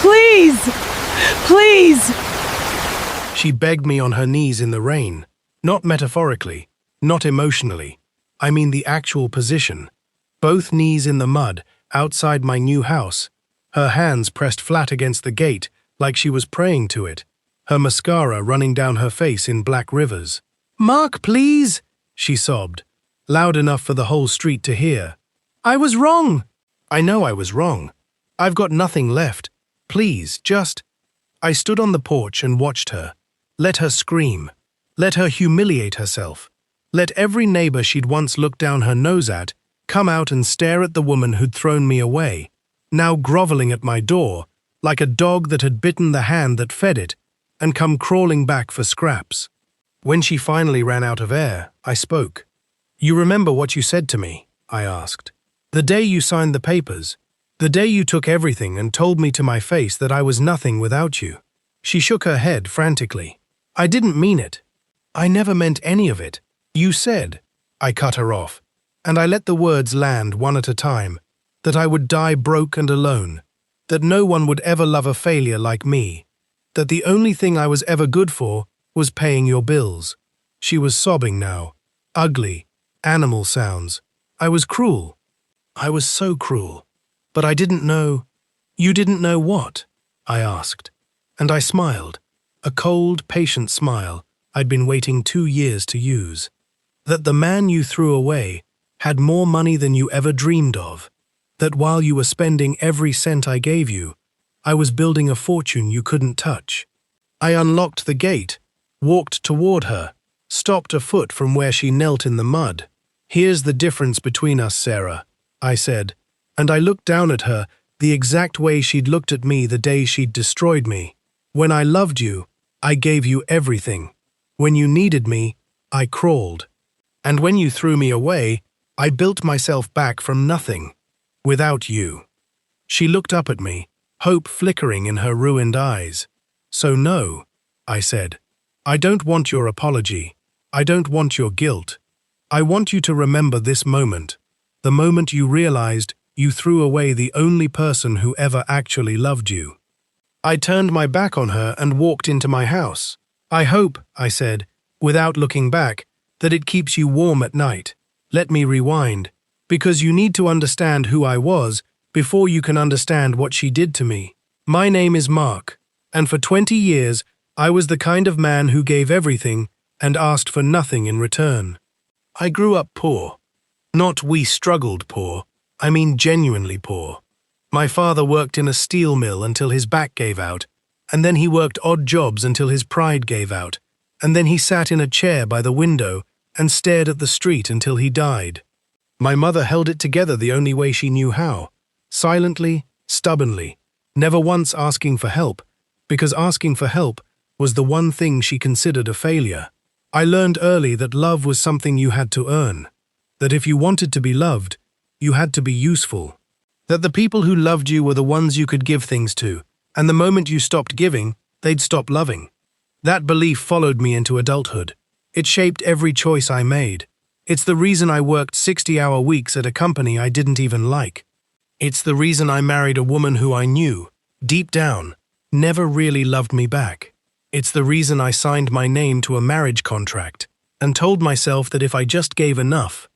Please! Please! She begged me on her knees in the rain, not metaphorically, not emotionally. I mean the actual position. Both knees in the mud, outside my new house, her hands pressed flat against the gate like she was praying to it, her mascara running down her face in black rivers. "Mark, please," she sobbed, loud enough for the whole street to hear. "I was wrong." I know I was wrong. I've got nothing left. Please, just... I stood on the porch and watched her. Let her scream. Let her humiliate herself. Let every neighbor she'd once looked down her nose at come out and stare at the woman who'd thrown me away, now groveling at my door, like a dog that had bitten the hand that fed it, and come crawling back for scraps. When she finally ran out of air, I spoke. "You remember what you said to me?" I asked. "The day you signed the papers, the day you took everything and told me to my face that I was nothing without you." She shook her head frantically. "I didn't mean it. I never meant any of it. You said," I cut her off, and I let the words land one at a time, "that I would die broke and alone, that no one would ever love a failure like me, that the only thing I was ever good for was paying your bills." She was sobbing now. Ugly, animal sounds. I was cruel. I was so cruel. But I didn't know. "You didn't know what?" I asked. And I smiled, a cold, patient smile I'd been waiting 2 years to use. "That the man you threw away had more money than you ever dreamed of. That while you were spending every cent I gave you, I was building a fortune you couldn't touch." I unlocked the gate, walked toward her, stopped a foot from where she knelt in the mud. "Here's the difference between us, Sarah," I said, and I looked down at her the exact way she'd looked at me the day she'd destroyed me. "When I loved you, I gave you everything. When you needed me, I crawled. And when you threw me away, I built myself back from nothing. Without you." She looked up at me, hope flickering in her ruined eyes. "So no," I said. "I don't want your apology. I don't want your guilt. I want you to remember this moment, the moment you realized you threw away the only person who ever actually loved you." I turned my back on her and walked into my house. "I hope," I said, without looking back, "that it keeps you warm at night." Let me rewind, because you need to understand who I was before you can understand what she did to me. My name is Mark, and for 20 years I was the kind of man who gave everything and asked for nothing in return. I grew up poor. Not we struggled poor, I mean genuinely poor. My father worked in a steel mill until his back gave out, and then he worked odd jobs until his pride gave out, and then he sat in a chair by the window and stared at the street until he died. My mother held it together the only way she knew how, silently, stubbornly, never once asking for help, because asking for help was the one thing she considered a failure. I learned early that love was something you had to earn, that if you wanted to be loved, you had to be useful, that the people who loved you were the ones you could give things to, and the moment you stopped giving, they'd stop loving. That belief followed me into adulthood. It shaped every choice I made. It's the reason I worked 60-hour weeks at a company I didn't even like. It's the reason I married a woman who I knew, deep down, never really loved me back. It's the reason I signed my name to a marriage contract and told myself that if I just gave enough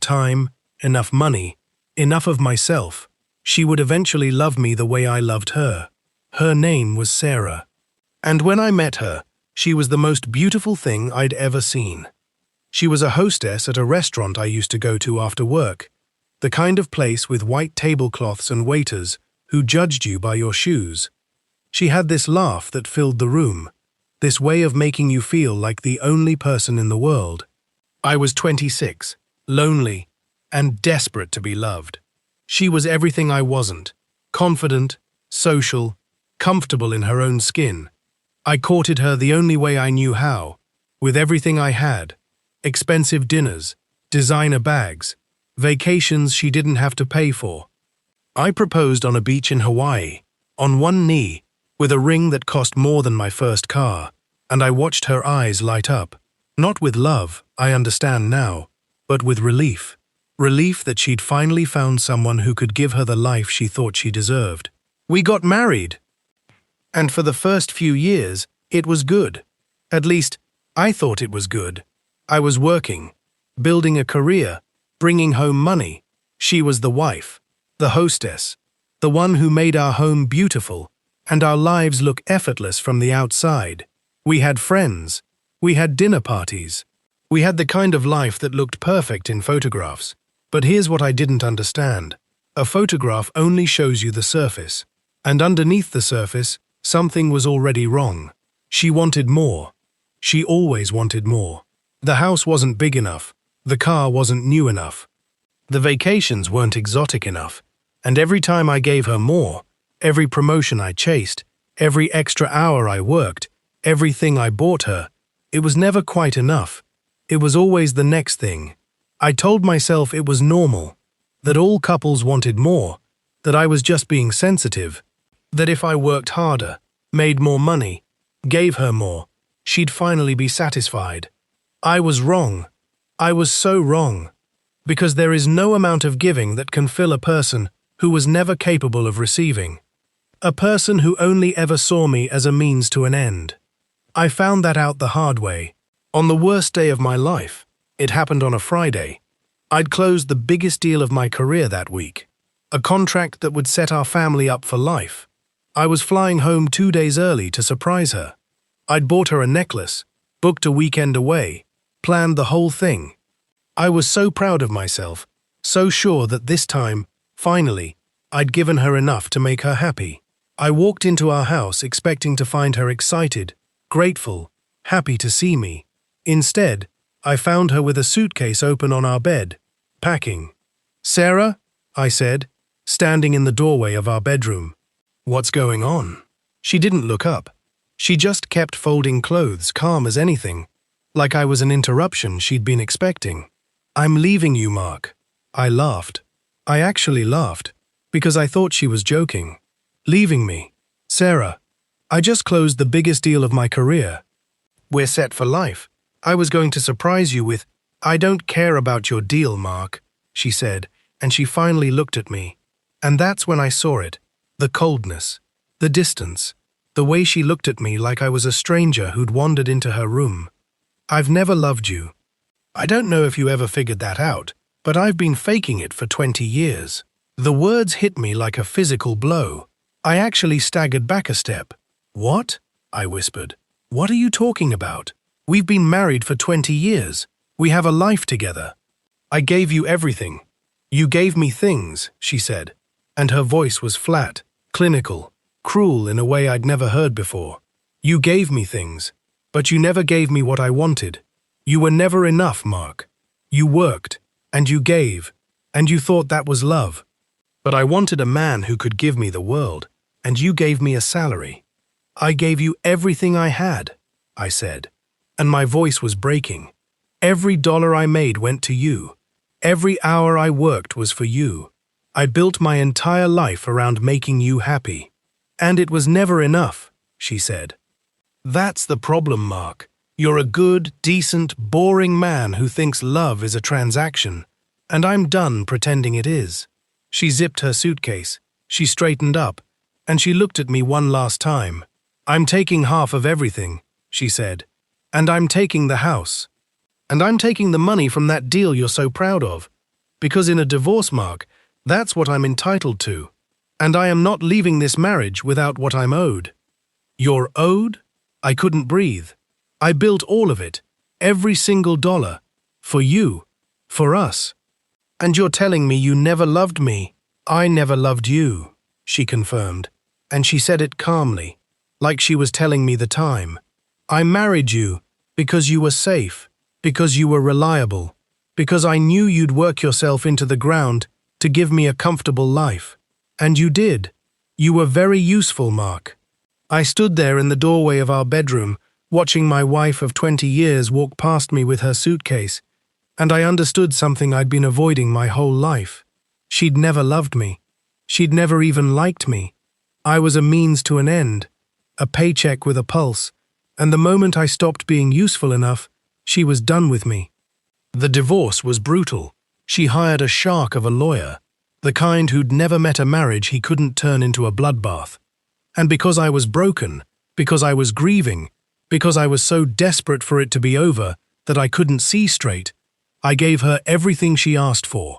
time, enough money, enough of myself, she would eventually love me the way I loved her. Her name was Sarah. And when I met her, she was the most beautiful thing I'd ever seen. She was a hostess at a restaurant I used to go to after work, the kind of place with white tablecloths and waiters who judged you by your shoes. She had this laugh that filled the room, this way of making you feel like the only person in the world. I was 26, lonely, and desperate to be loved. She was everything I wasn't, confident, social, comfortable in her own skin. I courted her the only way I knew how, with everything I had, expensive dinners, designer bags, vacations she didn't have to pay for. I proposed on a beach in Hawaii, on one knee, with a ring that cost more than my first car, and I watched her eyes light up, not with love, I understand now, but with relief. Relief that she'd finally found someone who could give her the life she thought she deserved. We got married, And for the first few years, it was good. At least, I thought it was good. I was working, building a career, bringing home money. She was the wife, the hostess, the one who made our home beautiful and our lives look effortless from the outside. We had friends. We had dinner parties. We had the kind of life that looked perfect in photographs. But here's what I didn't understand. A photograph only shows you the surface. And underneath the surface, something was already wrong. She wanted more. She always wanted more. The house wasn't big enough. The car wasn't new enough. The vacations weren't exotic enough. And every time I gave her more, every promotion I chased, every extra hour I worked, everything I bought her, it was never quite enough. It was always the next thing. I told myself it was normal, that all couples wanted more, that I was just being sensitive, that if I worked harder, made more money, gave her more, she'd finally be satisfied. I was wrong. I was so wrong. Because there is no amount of giving that can fill a person who was never capable of receiving. A person who only ever saw me as a means to an end. I found that out the hard way. On the worst day of my life, it happened on a Friday, I'd closed the biggest deal of my career that week. A contract that would set our family up for life. I was flying home 2 days early to surprise her. I'd bought her a necklace, booked a weekend away, planned the whole thing. I was so proud of myself, so sure that this time, finally, I'd given her enough to make her happy. I walked into our house expecting to find her excited, grateful, happy to see me. Instead, I found her with a suitcase open on our bed, packing. "Sarah?" I said, standing in the doorway of our bedroom. "What's going on?" She didn't look up. She just kept folding clothes, calm as anything, like I was an interruption she'd been expecting. "I'm leaving you, Mark." I laughed. I actually laughed, because I thought she was joking. "Leaving me? Sarah, I just closed the biggest deal of my career. We're set for life. I was going to surprise you with, 'I don't care about your deal, Mark,'" she said, and she finally looked at me. And that's when I saw it. The coldness, the distance, the way she looked at me like I was a stranger who'd wandered into her room. "I've never loved you. I don't know if you ever figured that out, but I've been faking it for 20 years. The words hit me like a physical blow. I actually staggered back a step. "What?" I whispered. "What are you talking about? We've been married for 20 years. We have a life together. I gave you everything. You gave me things," she said, and her voice was flat, clinical, cruel in a way I'd never heard before. "You gave me things, but you never gave me what I wanted. You were never enough, Mark. You worked, and you gave, and you thought that was love. But I wanted a man who could give me the world, and you gave me a salary. I gave you everything I had," I said, and my voice was breaking. "Every dollar I made went to you. Every hour I worked was for you. I built my entire life around making you happy. And it was never enough," she said. "That's the problem, Mark. You're a good, decent, boring man who thinks love is a transaction, and I'm done pretending it is." She zipped her suitcase, she straightened up, and she looked at me one last time. "I'm taking half of everything," she said, "and I'm taking the house. And I'm taking the money from that deal you're so proud of. Because in a divorce, Mark, that's what I'm entitled to. And I am not leaving this marriage without what I'm owed." "You're owed?" I couldn't breathe. "I built all of it, every single dollar, for you, for us. And you're telling me you never loved me?" "I never loved you," she confirmed, and she said it calmly, like she was telling me the time. "I married you because you were safe, because you were reliable, because I knew you'd work yourself into the ground to give me a comfortable life. And you did. You were very useful, Mark." I stood there in the doorway of our bedroom, watching my wife of 20 years walk past me with her suitcase, and I understood something I'd been avoiding my whole life. She'd never loved me. She'd never even liked me. I was a means to an end, a paycheck with a pulse, and the moment I stopped being useful enough, she was done with me. The divorce was brutal. She hired a shark of a lawyer, the kind who'd never met a marriage he couldn't turn into a bloodbath. And because I was broken, because I was grieving, because I was so desperate for it to be over that I couldn't see straight, I gave her everything she asked for.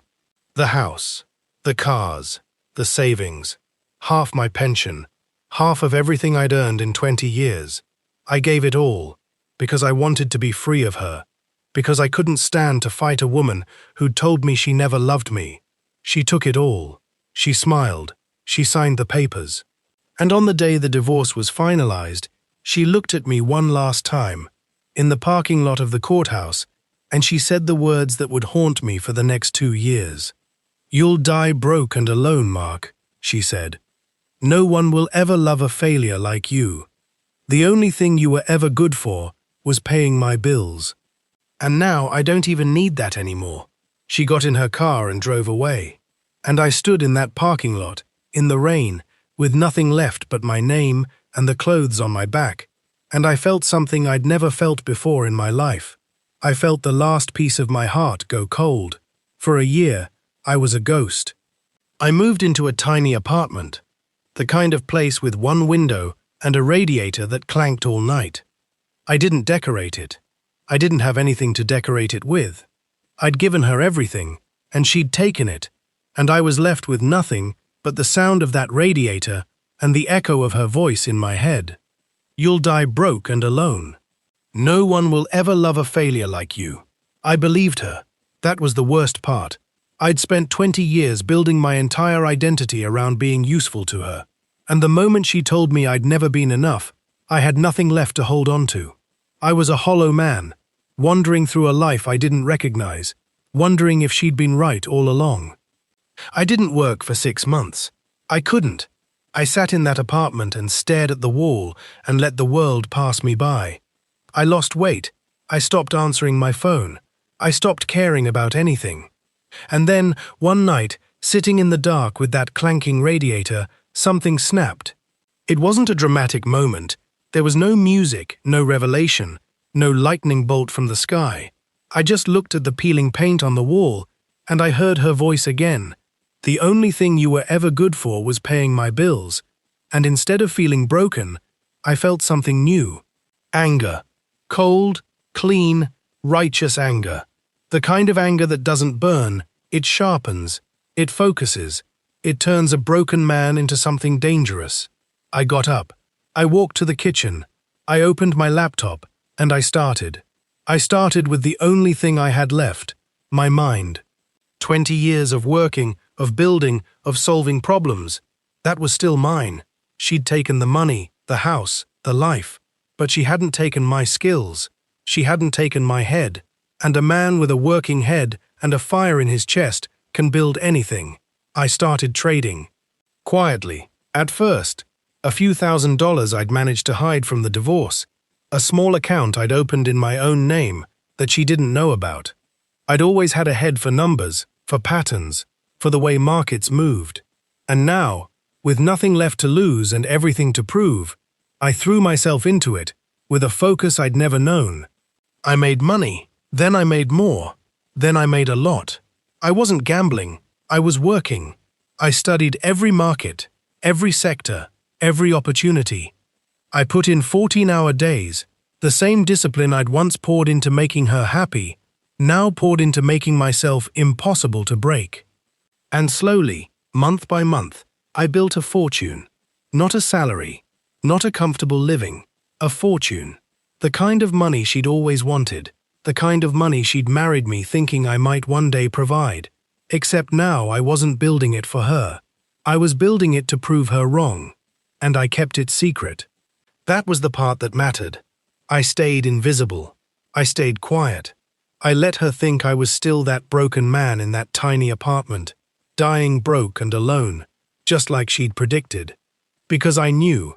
The house, the cars, the savings, half my pension, half of everything I'd earned in 20 years. I gave it all, because I wanted to be free of her, because I couldn't stand to fight a woman who'd told me she never loved me. She took it all. She smiled. She signed the papers. And on the day the divorce was finalized, she looked at me one last time, in the parking lot of the courthouse, and she said the words that would haunt me for the next 2 years. "You'll die broke and alone, Mark," she said. "No one will ever love a failure like you. The only thing you were ever good for was paying my bills. And now I don't even need that anymore." She got in her car and drove away. And I stood in that parking lot, in the rain, with nothing left but my name and the clothes on my back, and I felt something I'd never felt before in my life. I felt the last piece of my heart go cold. For a year, I was a ghost. I moved into a tiny apartment, the kind of place with one window and a radiator that clanked all night. I didn't decorate it. I didn't have anything to decorate it with. I'd given her everything, and she'd taken it, and I was left with nothing but the sound of that radiator and the echo of her voice in my head. "You'll die broke and alone. No one will ever love a failure like you." I believed her. That was the worst part. I'd spent 20 years building my entire identity around being useful to her, and the moment she told me I'd never been enough, I had nothing left to hold on to. I was a hollow man, wandering through a life I didn't recognize, wondering if she'd been right all along. I didn't work for 6 months. I couldn't. I sat in that apartment and stared at the wall and let the world pass me by. I lost weight. I stopped answering my phone. I stopped caring about anything. And then, one night, sitting in the dark with that clanking radiator, something snapped. It wasn't a dramatic moment. There was no music, no revelation, no lightning bolt from the sky. I just looked at the peeling paint on the wall, and I heard her voice again. "The only thing you were ever good for was paying my bills." And instead of feeling broken, I felt something new. Anger. Cold, clean, righteous anger. The kind of anger that doesn't burn, it sharpens, it focuses, it turns a broken man into something dangerous. I got up. I walked to the kitchen. I opened my laptop, and I started. I started with the only thing I had left, my mind. 20 years of working, of building, of solving problems. That was still mine. She'd taken the money, the house, the life, but she hadn't taken my skills. She hadn't taken my head. And a man with a working head and a fire in his chest can build anything. I started trading. Quietly, at first. A few $1,000s I'd managed to hide from the divorce. A small account I'd opened in my own name that she didn't know about. I'd always had a head for numbers, for patterns, for the way markets moved. And now, with nothing left to lose and everything to prove, I threw myself into it, with a focus I'd never known. I made money, then I made more, then I made a lot. I wasn't gambling, I was working. I studied every market, every sector, every opportunity. I put in 14-hour days, the same discipline I'd once poured into making her happy, now poured into making myself impossible to break. And slowly, month by month, I built a fortune. Not a salary, not a comfortable living, a fortune. The kind of money she'd always wanted, the kind of money she'd married me thinking I might one day provide. Except now I wasn't building it for her. I was building it to prove her wrong. And I kept it secret. That was the part that mattered. I stayed invisible. I stayed quiet. I let her think I was still that broken man in that tiny apartment, dying broke and alone, just like she'd predicted. Because I knew,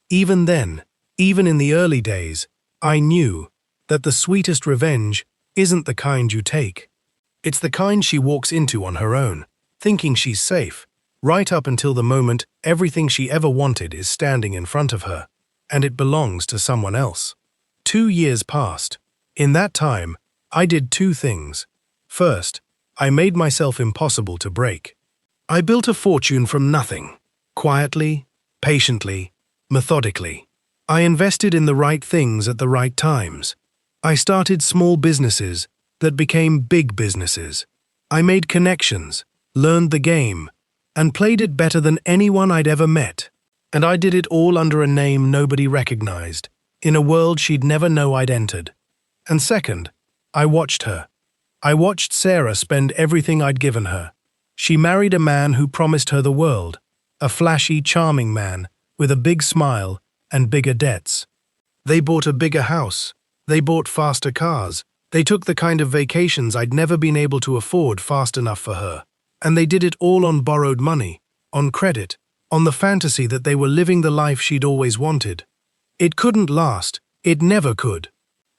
even then, even in the early days, I knew that the sweetest revenge isn't the kind you take. It's the kind she walks into on her own, thinking she's safe, right up until the moment everything she ever wanted is standing in front of her, and it belongs to someone else. 2 years passed. In that time, I did 2 things. First, I made myself impossible to break. I built a fortune from nothing, quietly, patiently, methodically. I invested in the right things at the right times. I started small businesses that became big businesses. I made connections, learned the game, and played it better than anyone I'd ever met. And I did it all under a name nobody recognized, in a world she'd never know I'd entered. And second, I watched her. I watched Sarah spend everything I'd given her. She married a man who promised her the world, a flashy, charming man with a big smile and bigger debts. They bought a bigger house. They bought faster cars. They took the kind of vacations I'd never been able to afford fast enough for her. And they did it all on borrowed money, on credit, on the fantasy that they were living the life she'd always wanted. It couldn't last. It never could.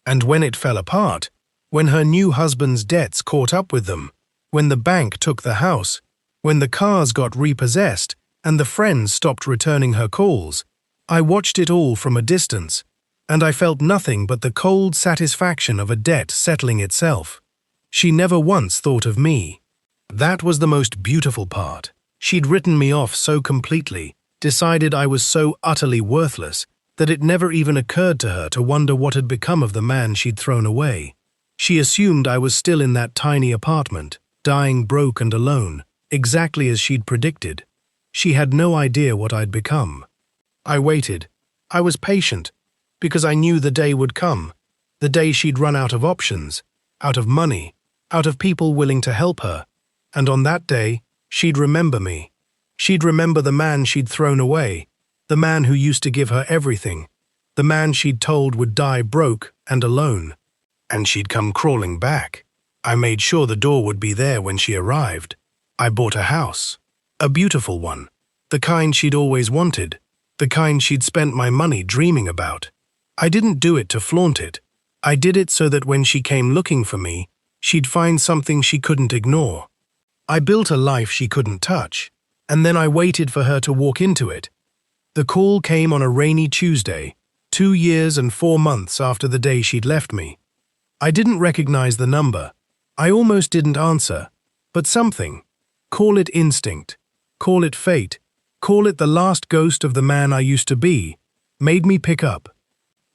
And when it fell apart, when her new husband's debts caught up with them, when the bank took the house, when the cars got repossessed, and the friends stopped returning her calls, I watched it all from a distance, and I felt nothing but the cold satisfaction of a debt settling itself. She never once thought of me. That was the most beautiful part. She'd written me off so completely, decided I was so utterly worthless, that it never even occurred to her to wonder what had become of the man she'd thrown away. She assumed I was still in that tiny apartment, dying broke and alone, exactly as she'd predicted. She had no idea what I'd become. I waited. I was patient, because I knew the day would come, the day she'd run out of options, out of money, out of people willing to help her, and on that day, she'd remember me. She'd remember the man she'd thrown away, the man who used to give her everything, the man she'd told would die broke and alone. And she'd come crawling back. I made sure the door would be there when she arrived. I bought a house. A beautiful one. The kind she'd always wanted. The kind she'd spent my money dreaming about. I didn't do it to flaunt it. I did it so that when she came looking for me, she'd find something she couldn't ignore. I built a life she couldn't touch, and then I waited for her to walk into it. The call came on a rainy Tuesday, 2 years and 4 months after the day she'd left me. I didn't recognize the number. I almost didn't answer. But something, call it instinct, call it fate, call it the last ghost of the man I used to be, made me pick up.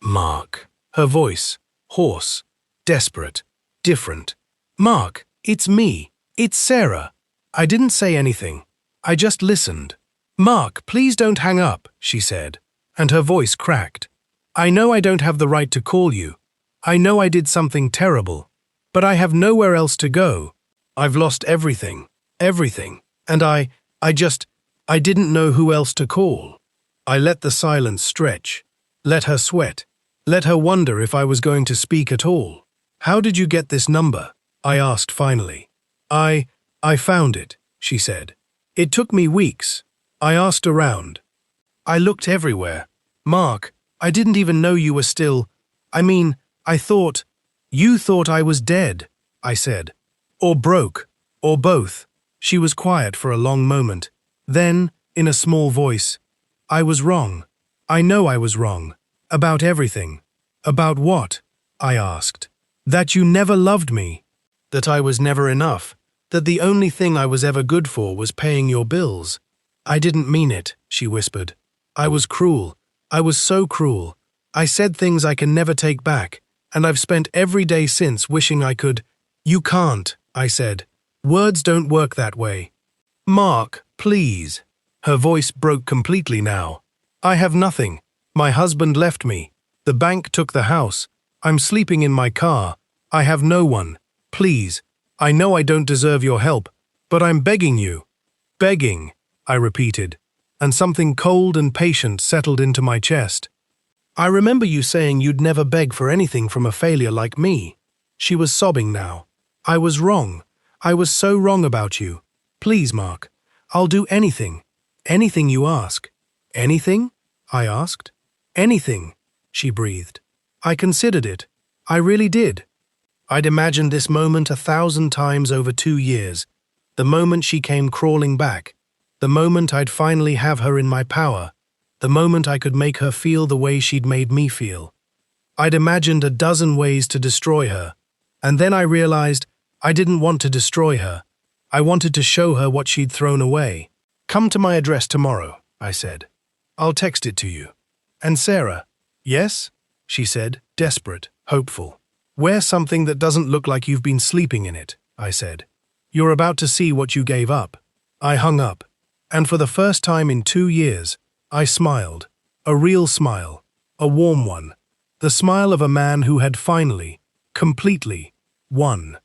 Mark. Her voice, hoarse, desperate, different. Mark, it's me. It's Sarah. I didn't say anything. I just listened. Mark, please don't hang up, she said, and her voice cracked. I know I don't have the right to call you. I know I did something terrible, but I have nowhere else to go. I've lost everything, and I didn't know who else to call. I let the silence stretch, let her sweat, let her wonder if I was going to speak at all. How did you get this number? I asked finally. I found it, she said. It took me weeks. I asked around. I looked everywhere. Mark, I didn't even know you were still. You thought I was dead, I said. Or broke, or both. She was quiet for a long moment. Then, in a small voice, I was wrong. I know I was wrong. About everything. About what? I asked. That you never loved me. That I was never enough. That the only thing I was ever good for was paying your bills. I didn't mean it, she whispered. I was cruel. I was so cruel. I said things I can never take back, and I've spent every day since wishing I could. You can't, I said. Words don't work that way. Mark, please. Her voice broke completely now. I have nothing. My husband left me. The bank took the house. I'm sleeping in my car. I have no one. Please. I know I don't deserve your help, but I'm begging you. Begging, I repeated, and something cold and patient settled into my chest. I remember you saying you'd never beg for anything from a failure like me. She was sobbing now. I was wrong. I was so wrong about you. Please, Mark, I'll do anything. Anything you ask. Anything? I asked. Anything, she breathed. I considered it. I really did. I'd imagined this moment 1,000 times over 2 years. The moment she came crawling back. The moment I'd finally have her in my power. The moment I could make her feel the way she'd made me feel. I'd imagined a dozen ways to destroy her. And then I realized I didn't want to destroy her. I wanted to show her what she'd thrown away. Come to my address tomorrow, I said. I'll text it to you. And Sarah, yes? She said, desperate, hopeful. Wear something that doesn't look like you've been sleeping in it, I said. You're about to see what you gave up. I hung up, and for the first time in 2 years, I smiled. A real smile, a warm one. The smile of a man who had finally, completely, won.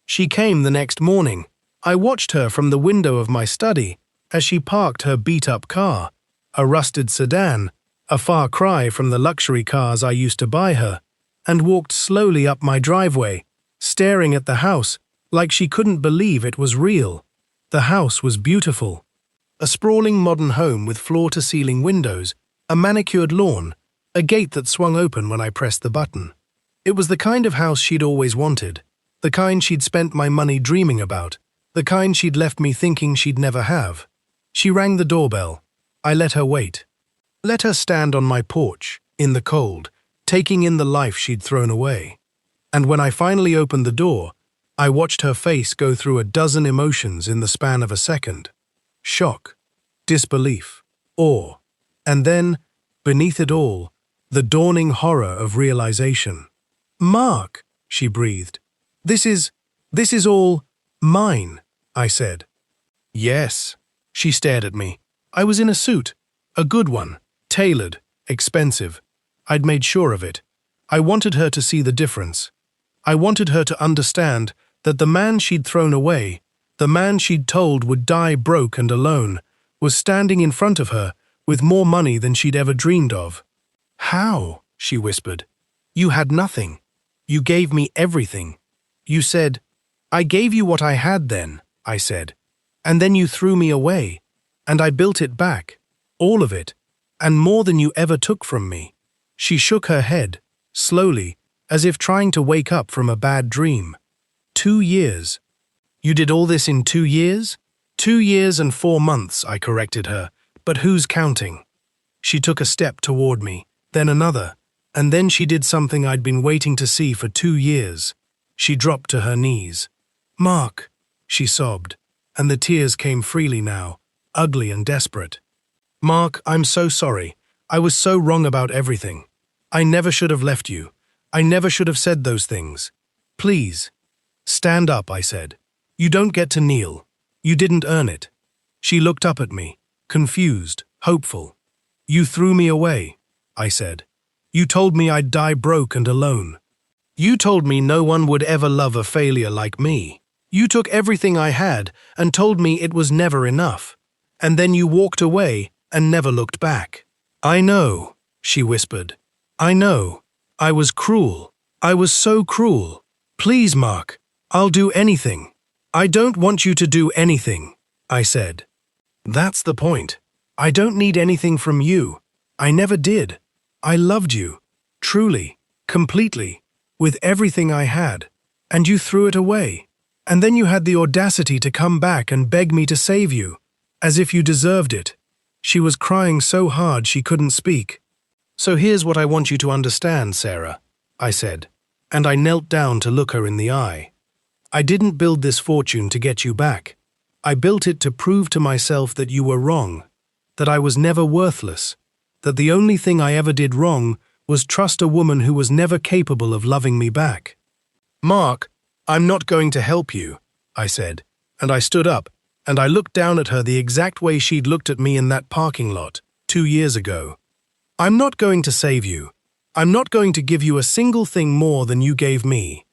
She came the next morning. I watched her from the window of my study as she parked her beat-up car, a rusted sedan, a far cry from the luxury cars I used to buy her, and walked slowly up my driveway, staring at the house like she couldn't believe it was real. The house was beautiful. A sprawling modern home with floor-to-ceiling windows, a manicured lawn, a gate that swung open when I pressed the button. It was the kind of house she'd always wanted, the kind she'd spent my money dreaming about, the kind she'd left me thinking she'd never have. She rang the doorbell. I let her wait. Let her stand on my porch, in the cold, taking in the life she'd thrown away. And when I finally opened the door, I watched her face go through a dozen emotions in the span of a second. Shock, disbelief, awe, and then, beneath it all, the dawning horror of realization. "Mark," she breathed. This is all mine," I said. "Yes." She stared at me. I was in a suit, a good one, tailored, expensive. I'd made sure of it. I wanted her to see the difference. I wanted her to understand that the man she'd thrown away, the man she'd told would die broke and alone, was standing in front of her with more money than she'd ever dreamed of. "How?" she whispered. "You had nothing. You gave me everything. You said, 'I gave you what I had then,'" I said. "And then you threw me away, and I built it back, all of it, and more than you ever took from me." She shook her head, slowly, as if trying to wake up from a bad dream. 2 years. "You did all this in 2 years?" 2 years and 4 months, I corrected her, but who's counting? She took a step toward me, then another, and then she did something I'd been waiting to see for 2 years. She dropped to her knees. "Mark," she sobbed, and the tears came freely now, ugly and desperate. "Mark, I'm so sorry. I was so wrong about everything. I never should have left you. I never should have said those things. Please, stand up," I said. "You don't get to kneel. You didn't earn it." She looked up at me, confused, hopeful. "You threw me away," I said. "You told me I'd die broke and alone. You told me no one would ever love a failure like me. You took everything I had and told me it was never enough. And then you walked away and never looked back." "I know," she whispered. "I know. I was cruel. I was so cruel. Please, Mark, I'll do anything." "I don't want you to do anything," I said. "That's the point. I don't need anything from you. I never did. I loved you, truly, completely, with everything I had, and you threw it away. And then you had the audacity to come back and beg me to save you, as if you deserved it." She was crying so hard she couldn't speak. "So here's what I want you to understand, Sarah," I said, and I knelt down to look her in the eye. "I didn't build this fortune to get you back. I built it to prove to myself that you were wrong, that I was never worthless, that the only thing I ever did wrong was trust a woman who was never capable of loving me back." "Mark, I'm not going to help you," I said, and I stood up, and I looked down at her the exact way she'd looked at me in that parking lot 2 years ago. "I'm not going to save you. I'm not going to give you a single thing more than you gave me.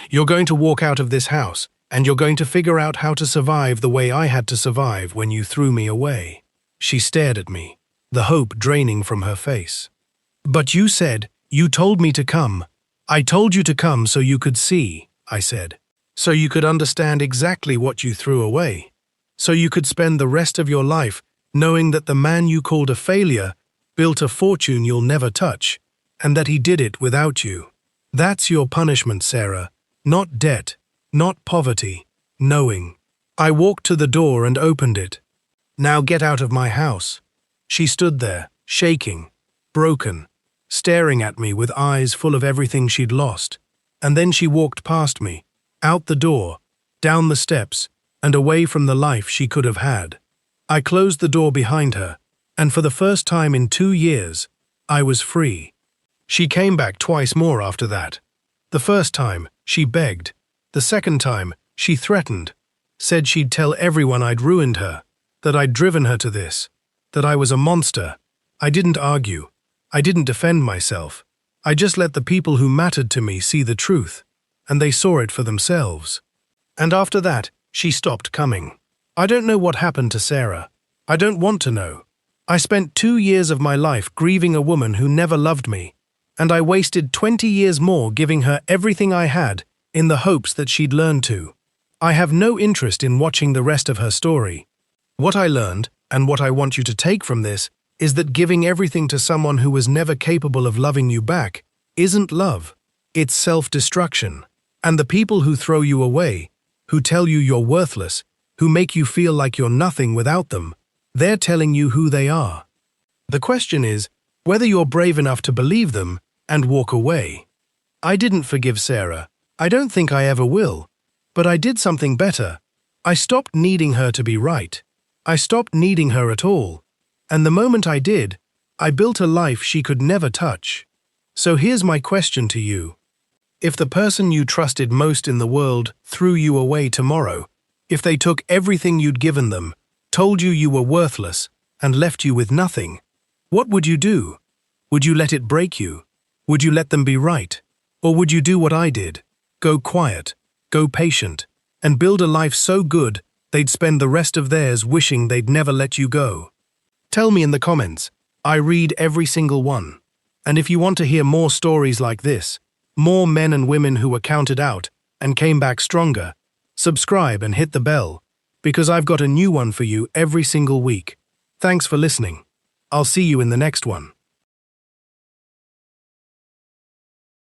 You're going to walk out of this house, and you're going to figure out how to survive the way I had to survive when you threw me away." She stared at me, the hope draining from her face. "But you said, you told me to come. I told you to come so you could see," I said. "So you could understand exactly what you threw away. So you could spend the rest of your life knowing that the man you called a failure built a fortune you'll never touch, and that he did it without you. That's your punishment, Sarah. Not debt, not poverty, knowing." I walked to the door and opened it. "Now get out of my house." She stood there, shaking, broken, staring at me with eyes full of everything she'd lost. And then she walked past me, out the door, down the steps, and away from the life she could have had. I closed the door behind her, and for the first time in 2 years, I was free. She came back twice more after that. The first time, she begged. The second time, she threatened. Said she'd tell everyone I'd ruined her, that I'd driven her to this, that I was a monster. I didn't argue. I didn't defend myself. I just let the people who mattered to me see the truth, and they saw it for themselves. And after that, she stopped coming. I don't know what happened to Sarah. I don't want to know. I spent 2 years of my life grieving a woman who never loved me, and I wasted 20 years more giving her everything I had in the hopes that she'd learn to. I have no interest in watching the rest of her story. What I learned, and what I want you to take from this, is that giving everything to someone who was never capable of loving you back isn't love. It's self-destruction. And the people who throw you away, who tell you you're worthless, who make you feel like you're nothing without them, they're telling you who they are. The question is whether you're brave enough to believe them and walk away. I didn't forgive Sarah. I don't think I ever will. But I did something better. I stopped needing her to be right. I stopped needing her at all. And the moment I did, I built a life she could never touch. So here's my question to you. If the person you trusted most in the world threw you away tomorrow, if they took everything you'd given them, told you were worthless, and left you with nothing, what would you do? Would you let it break you? Would you let them be right? Or would you do what I did? Go quiet, go patient, and build a life so good they'd spend the rest of theirs wishing they'd never let you go? Tell me in the comments. I read every single one. And if you want to hear more stories like this, more men and women who were counted out and came back stronger, subscribe and hit the bell, because I've got a new one for you every single week. Thanks for listening. I'll see you in the next one.